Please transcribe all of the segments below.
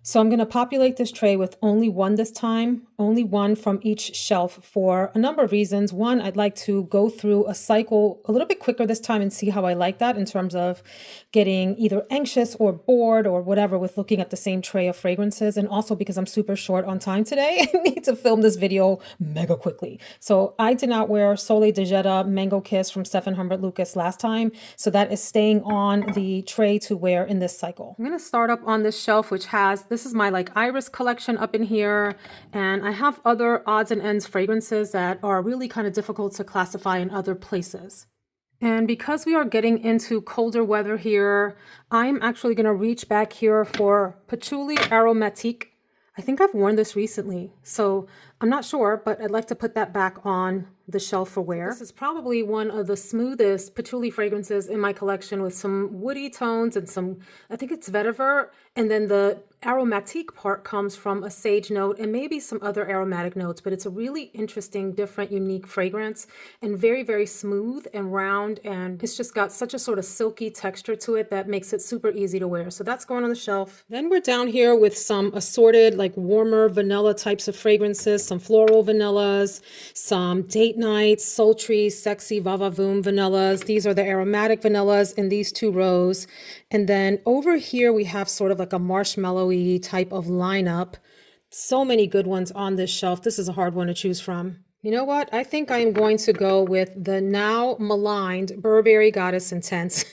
So I'm going to populate this tray with only one this time, only one from each shelf for a number of reasons. One, I'd like to go through a cycle a little bit quicker this time and see how I like that in terms of getting either anxious or bored or whatever with looking at the same tray of fragrances. And also because I'm super short on time today, I need to film this video mega quickly. So I did not wear Sole de Jetta Mango Kiss from Stefan Humbert Lucas last time. So that is staying on the tray to wear in this cycle. I'm going to start up on this shelf, which has, this is my like iris collection up in here. And I have other odds and ends fragrances that are really kind of difficult to classify in other places. And because we are getting into colder weather here, I'm actually going to reach back here for Patchouli Aromatique. I think I've worn this recently, so I'm not sure, but I'd like to put that back on the shelf for wear. This is probably one of the smoothest patchouli fragrances in my collection with some woody tones and some, I think it's vetiver, and then the aromatique part comes from a sage note and maybe some other aromatic notes, but it's a really interesting, different, unique fragrance and very, very smooth and round, and it's just got such a sort of silky texture to it that makes it super easy to wear. So that's going on the shelf. Then we're down here with some assorted like warmer vanilla types of fragrances, some floral vanillas, some date night, sultry, sexy, va-va-voom vanillas. These are the aromatic vanillas in these two rows. And then over here we have sort of like a marshmallowy type of lineup. So many good ones on this shelf. This is a hard one to choose from. You know what? I think I am going to go with the now maligned Burberry Goddess Intense.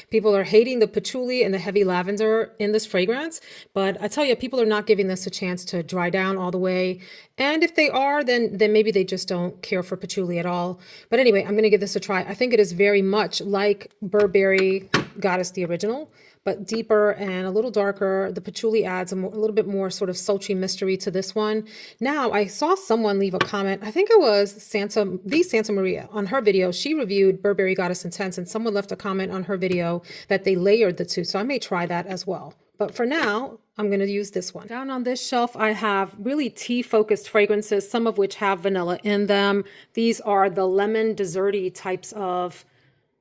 People are hating the patchouli and the heavy lavender in this fragrance, but I tell you, people are not giving this a chance to dry down all the way. And if they are, then maybe they just don't care for patchouli at all. But anyway, I'm going to give this a try. I think it is very much like Burberry Goddess, the original, but deeper and a little darker. The patchouli adds a little bit more sort of sultry mystery to this one. Now, I saw someone leave a comment. I think it was Santa Maria on her video. She reviewed Burberry Goddess Intense, and someone left a comment on her video that they layered the two. So I may try that as well. But for now, I'm going to use this one. Down on this shelf, I have really tea-focused fragrances, some of which have vanilla in them. These are the lemon desserty types of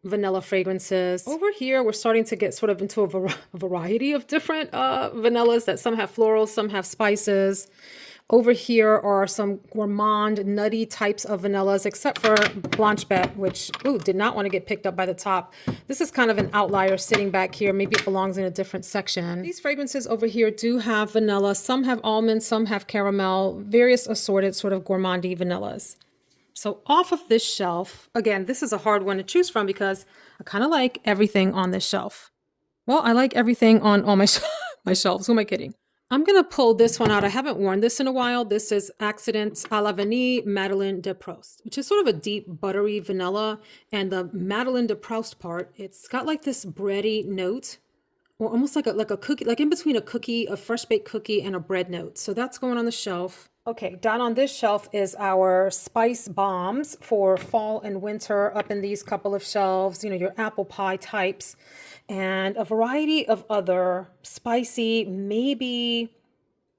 vanilla fragrances. Over here, we're starting to get sort of into a variety of different vanillas that some have florals, some have spices. Over here are some Gourmand nutty types of vanillas, except for Blanche Bête, which did not want to get picked up by the top. This is kind of an outlier sitting back here. Maybe it belongs in a different section. These fragrances over here do have vanilla. Some have almond, some have caramel, various assorted sort of gourmandy vanillas. So off of this shelf, again, this is a hard one to choose from because I kind of like everything on this shelf. Well, I like everything on all my, my shelves. Who am I kidding? I'm going to pull this one out. I haven't worn this in a while. This is Accident à la Vanille Madeleine de Proust, which is sort of a deep buttery vanilla. And the Madeleine de Proust part, it's got like this bready note, or almost like a cookie, like in between a cookie, a fresh baked cookie and a bread note. So that's going on the shelf. Okay, down on this shelf is our spice bombs for fall and winter up in these couple of shelves, you know, your apple pie types, and a variety of other spicy, maybe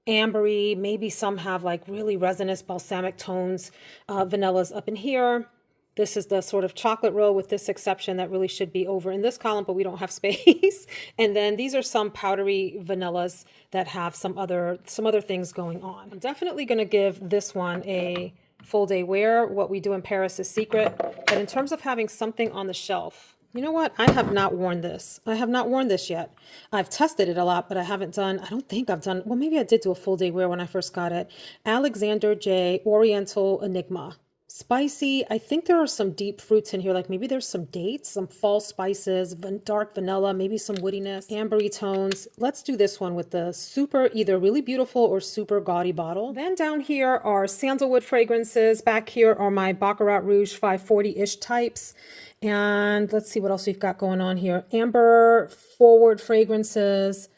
ambery, maybe some have like really resinous balsamic tones, vanillas up in here. This is the sort of chocolate row with this exception that really should be over in this column, but we don't have space. And then these are some powdery vanillas that have some other things going on. I'm definitely going to give this one a full day wear. What we do in Paris is secret. But in terms of having something on the shelf, you know what? I have not worn this. I have not worn this yet. I've tested it a lot, but I don't think I've done, well, maybe I did do a full day wear when I first got it. Alexander J. Oriental Enigma. Spicy. I think there are some deep fruits in here, like maybe there's some dates, some fall spices, dark vanilla, maybe some woodiness, ambery tones. Let's do this one with the super, either really beautiful or super gaudy bottle. Then down here are sandalwood fragrances. Back here are my Baccarat Rouge 540-ish types. And let's see what else we've got going on here. Amber forward fragrances.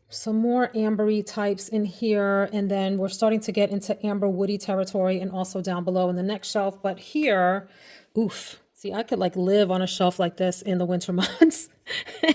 Some more ambery types in here, and then we're starting to get into amber woody territory and also down below in the next shelf. But here, oof, see, I could like live on a shelf like this in the winter months.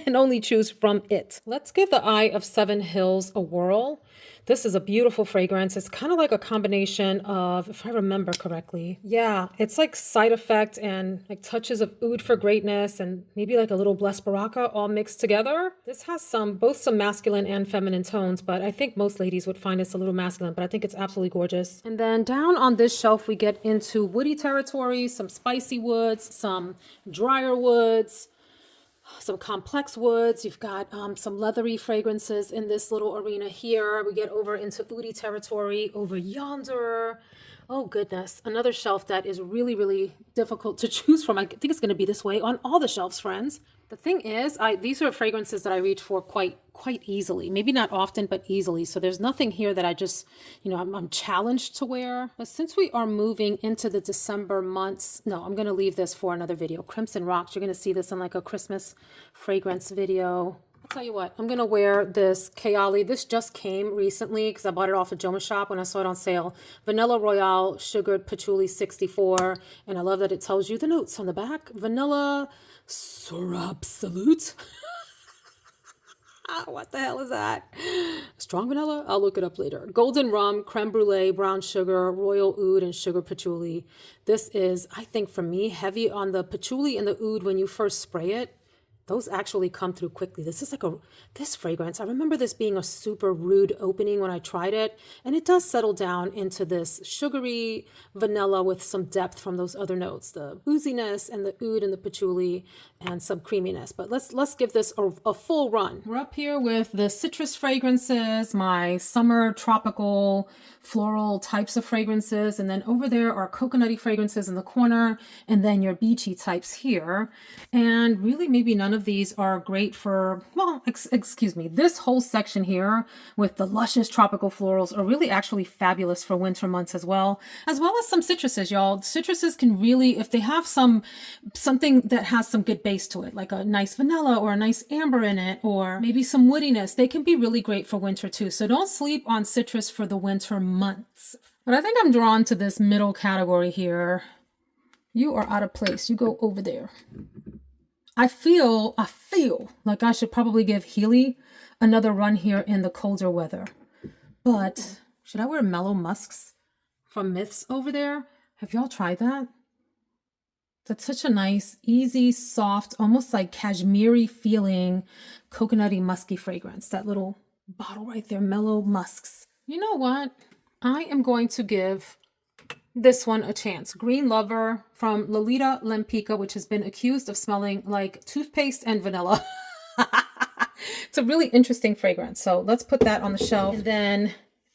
and only choose from it. Let's give the Eye of Seven Hills a whirl. This is a beautiful fragrance. It's kind of like a combination of, if I remember correctly, yeah, it's like side effect and like touches of oud for greatness and maybe like a little blessed baraka all mixed together. This has both some masculine and feminine tones, but I think most ladies would find this a little masculine, but I think it's absolutely gorgeous. And then down on this shelf, we get into woody territory, some spicy woods, some drier woods, some complex woods. You've got some leathery fragrances in this little arena here. We get over into oudy territory over yonder. Oh goodness, another shelf that is really, really difficult to choose from. I think it's going to be this way on all the shelves, friends. The thing is, these are fragrances that I reach for quite easily. Maybe not often, but easily. So there's nothing here that I just, I'm challenged to wear. But since we are moving into the December months, no, I'm going to leave this for another video. Crimson Rocks, you're going to see this in like a Christmas fragrance video. I'll tell you what, I'm going to wear this Kayali. This just came recently because I bought it off of Joma Shop when I saw it on sale. Vanilla Royale Sugared Patchouli 64. And I love that it tells you the notes on the back. Vanilla Sur Absolute. What the hell is that? Strong vanilla? I'll look it up later. Golden rum, creme brulee, brown sugar, royal oud, and sugar patchouli. This is, I think for me, heavy on the patchouli and the oud when you first spray it. Those actually come through quickly. This is like this fragrance. I remember this being a super rude opening when I tried it. And it does settle down into this sugary vanilla with some depth from those other notes. The booziness and the oud and the patchouli and some creaminess. But let's give this a full run. We're up here with the citrus fragrances, my summer tropical floral types of fragrances. And then over there are coconutty fragrances in the corner. And then your beachy types here. And really maybe none of these are great for, well, excuse me, this whole section here with the luscious tropical florals are really actually fabulous for winter months as well as some citruses, y'all. Citruses can really, if they have something that has some good base to it, like a nice vanilla or a nice amber in it, or maybe some woodiness, they can be really great for winter too. So don't sleep on citrus for the winter months. But I think I'm drawn to this middle category here. You are out of place. You go over there. I feel like I should probably give Healy another run here in the colder weather. But should I wear mellow musks from Myths over there? Have y'all tried that? That's such a nice, easy, soft, almost like cashmere feeling coconutty musky fragrance. That little bottle right there, mellow musks. You know what? I am going to give this one a chance. Green Lover from Lolita Lempicka, which has been accused of smelling like toothpaste and vanilla. It's a really interesting fragrance. So let's put that on the shelf. And then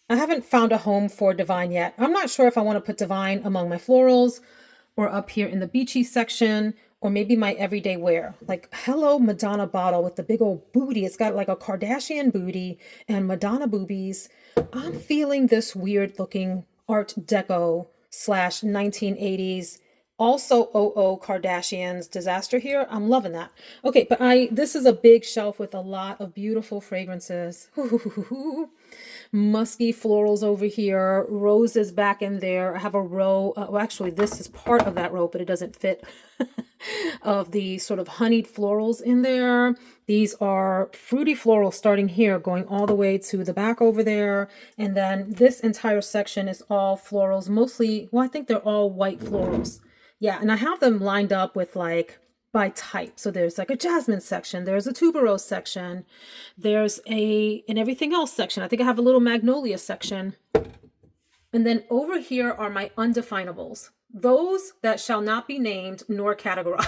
I haven't found a home for Divine yet. I'm not sure if I want to put Divine among my florals or up here in the beachy section, or maybe my everyday wear. Like Hello Madonna bottle with the big old booty. It's got like a Kardashian booty and Madonna boobies. I'm feeling this weird looking Art Deco / 1980s, also OO Kardashians disaster here. I'm loving that. Okay, but this is a big shelf with a lot of beautiful fragrances. Musky florals over here, roses back in there. I have a row, well actually this is part of that row, but it doesn't fit, of the sort of honeyed florals in there. These are fruity florals starting here, going all the way to the back over there. And then this entire section is all florals, mostly, well, I think they're all white florals. Yeah, and I have them lined up with like by type. So there's like a jasmine section, there's a tuberose section, there's an everything else section. I think I have a little magnolia section. And then over here are my undefinables. Those that shall not be named nor categorized.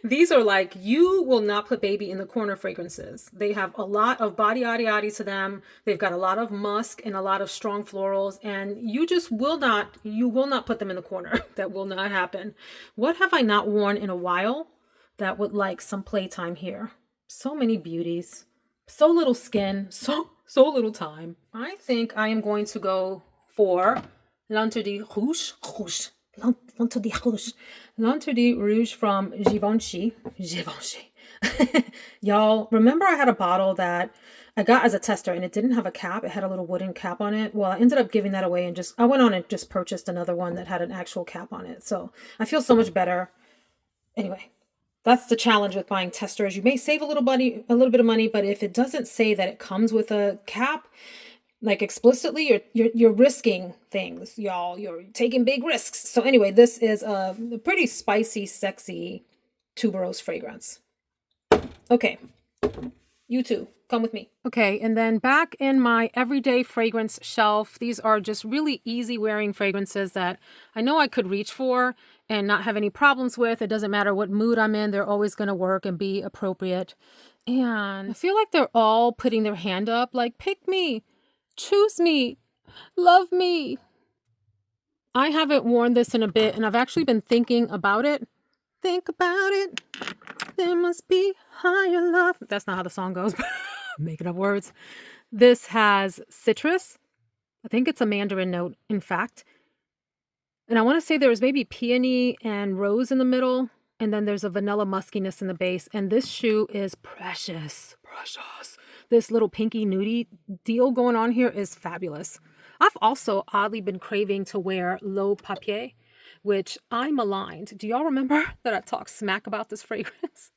These are like, you will not put baby in the corner fragrances. They have a lot of body yaddy to them. They've got a lot of musk and a lot of strong florals, and you will not put them in the corner. That will not happen. What have I not worn in a while that would like some playtime here? So many beauties, so little skin, so little time. I think I am going to go for L'Interdit Rouge. L'Interdit Rouge from Givenchy. Y'all, remember I had a bottle that I got as a tester and it didn't have a cap. It had a little wooden cap on it. Well, I ended up giving that away and I went on and just purchased another one that had an actual cap on it. So I feel so much better. Anyway, That's the challenge with buying testers. You may save a little bit of money, but if it doesn't say that it comes with a cap, like explicitly, you're risking things, y'all. You're taking big risks. So anyway, this is a pretty spicy, sexy tuberose fragrance. Okay, you too, come with me. Okay, and then back in my everyday fragrance shelf, these are just really easy wearing fragrances that I know I could reach for and not have any problems with. It doesn't matter what mood I'm in, they're always going to work and be appropriate. And I feel like they're all putting their hand up like, pick me, choose me, love me. I haven't worn this in a bit, and I've actually been thinking about it. Think about it. There must be higher love. That's not how the song goes. Making up words. This has citrus. I think it's a mandarin note, in fact. And I want to say there was maybe peony and rose in the middle. And then there's a vanilla muskiness in the base. And this shoe is precious. Precious. This little pinky nudie deal going on here is fabulous. I've also oddly been craving to wear Low Papier, which I maligned. Do y'all remember that I talked smack about this fragrance?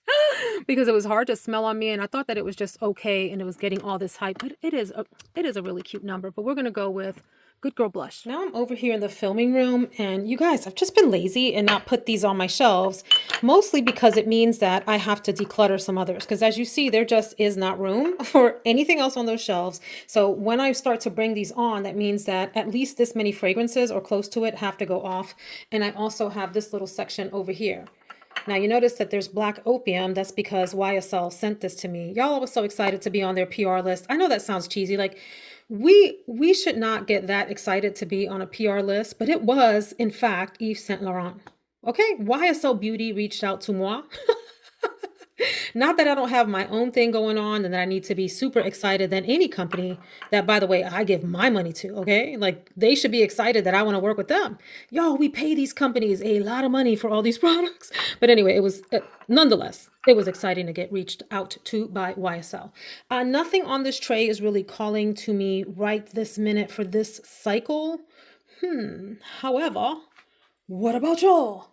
Because it was hard to smell on me, and I thought that it was just okay, and it was getting all this hype. But it is a really cute number. But we're going to go with Good Girl Blush. Now I'm over here in the filming room, and you guys, I've just been lazy and not put these on my shelves, mostly because it means that I have to declutter some others. Because as you see, there just is not room for anything else on those shelves. So when I start to bring these on, that means that at least this many fragrances or close to it have to go off. And I also have this little section over here. Now you notice that there's Black Opium. That's because YSL sent this to me. Y'all was so excited to be on their PR list. I know that sounds cheesy. Like we should not get that excited to be on a PR list, but it was in fact Yves Saint Laurent. Okay, YSL Beauty reached out to moi. Not that I don't have my own thing going on and that I need to be super excited than any company that, by the way, I give my money to, okay? Like, they should be excited that I want to work with them. Y'all, we pay these companies a lot of money for all these products. But anyway, it was, nonetheless, it was exciting to get reached out to by YSL. Nothing on this tray is really calling to me right this minute for this cycle. However, what about y'all?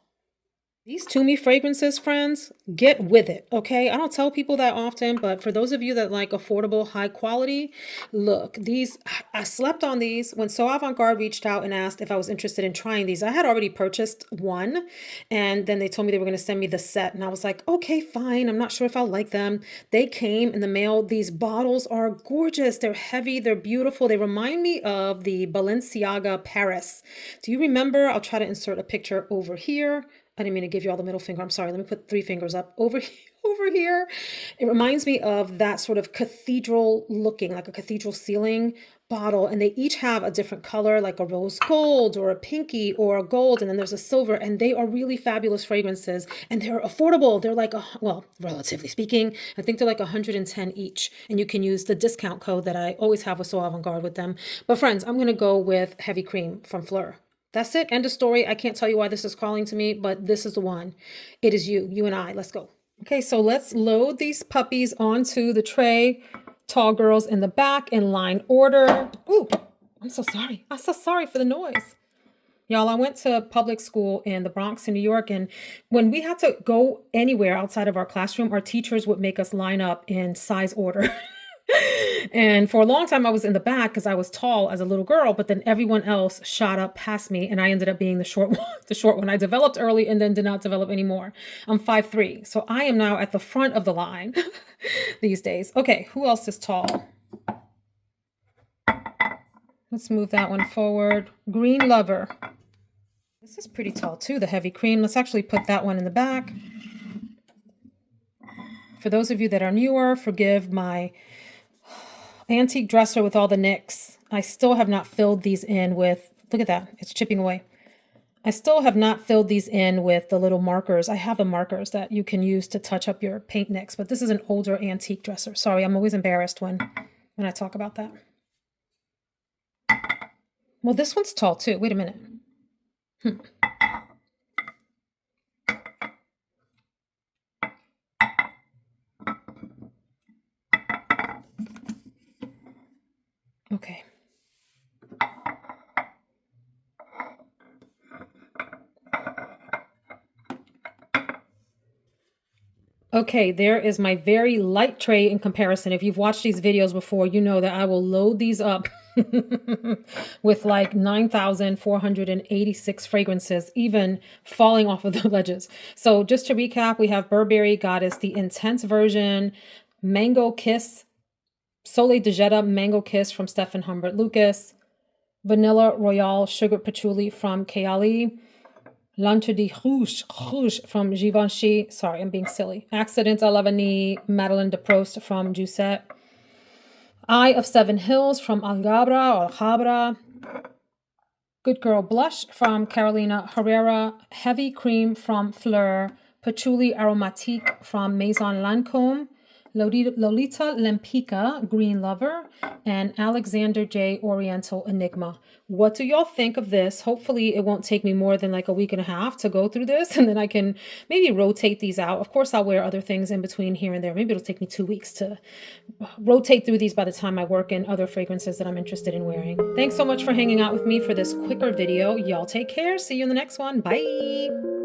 These To Me fragrances, friends, get with it, okay? I don't tell people that often, but for those of you that like affordable, high quality, look, these, I slept on these. When So Avant-Garde reached out and asked if I was interested in trying these, I had already purchased one, and then they told me they were going to send me the set, and I was like, okay, fine. I'm not sure if I'll like them. They came in the mail. These bottles are gorgeous. They're heavy. They're beautiful. They remind me of the Balenciaga Paris. Do you remember? I'll try to insert a picture over here. I didn't mean to give you all the middle finger. I'm sorry. Let me put 3 fingers up over here. It reminds me of that sort of cathedral looking, like a cathedral ceiling bottle. And they each have a different color, like a rose gold or a pinky or a gold. And then there's a silver. And they are really fabulous fragrances. And they're affordable. They're like, well, relatively speaking, I think they're like 110 each. And you can use the discount code that I always have with So Avant-Garde with them. But friends, I'm going to go with Heavy Cream from Fleur. That's it. End of story. I can't tell you why this is calling to me, but this is the one. It is you and I. Let's go. Okay, so let's load these puppies onto the tray. Tall girls in the back in line order. Ooh, I'm so sorry. I'm so sorry for the noise. Y'all, I went to public school in the Bronx in New York, and when we had to go anywhere outside of our classroom, our teachers would make us line up in size order. And for a long time, I was in the back because I was tall as a little girl, but then everyone else shot up past me, and I ended up being the short one. The short one. I developed early and then did not develop anymore. I'm 5'3", so I am now at the front of the line these days. Okay, who else is tall? Let's move that one forward. Green Lover. This is pretty tall too, the Heavy Cream. Let's actually put that one in the back. For those of you that are newer, forgive my antique dresser with all the nicks. I still have not filled these in with, look at that, it's chipping away. I still have not filled these in with the little markers. I have the markers that you can use to touch up your paint nicks, but this is an older antique dresser. Sorry, I'm always embarrassed when I talk about that. Well, this one's tall too. Wait a minute. Okay. Okay, there is my very light tray in comparison. If you've watched these videos before, you know that I will load these up with like 9,486 fragrances, even falling off of the ledges. So just to recap, we have Burberry Goddess, the intense version, Mango Kiss, Soleil de Jetta Mango Kiss from Stefan Humbert Lucas, Vanilla Royale Sugar Patchouli from Kayali, L'Interdit Rouge from Givenchy. Sorry, I'm being silly. Accident à la Vanille, Madeleine de Proust from Joussette. Eye of Seven Hills from Alhambra. Good Girl Blush from Carolina Herrera. Heavy Cream from Fleur. Patchouli Aromatique from Maison Lancôme. Lolita Lempicka, Green Lover, and Alexander J. Oriental Enigma. What do y'all think of this? Hopefully it won't take me more than like a week and a half to go through this, and then I can maybe rotate these out. Of course, I'll wear other things in between here and there. Maybe it'll take me 2 weeks to rotate through these by the time I work in other fragrances that I'm interested in wearing. Thanks so much for hanging out with me for this quicker video. Y'all take care. See you in the next one. Bye.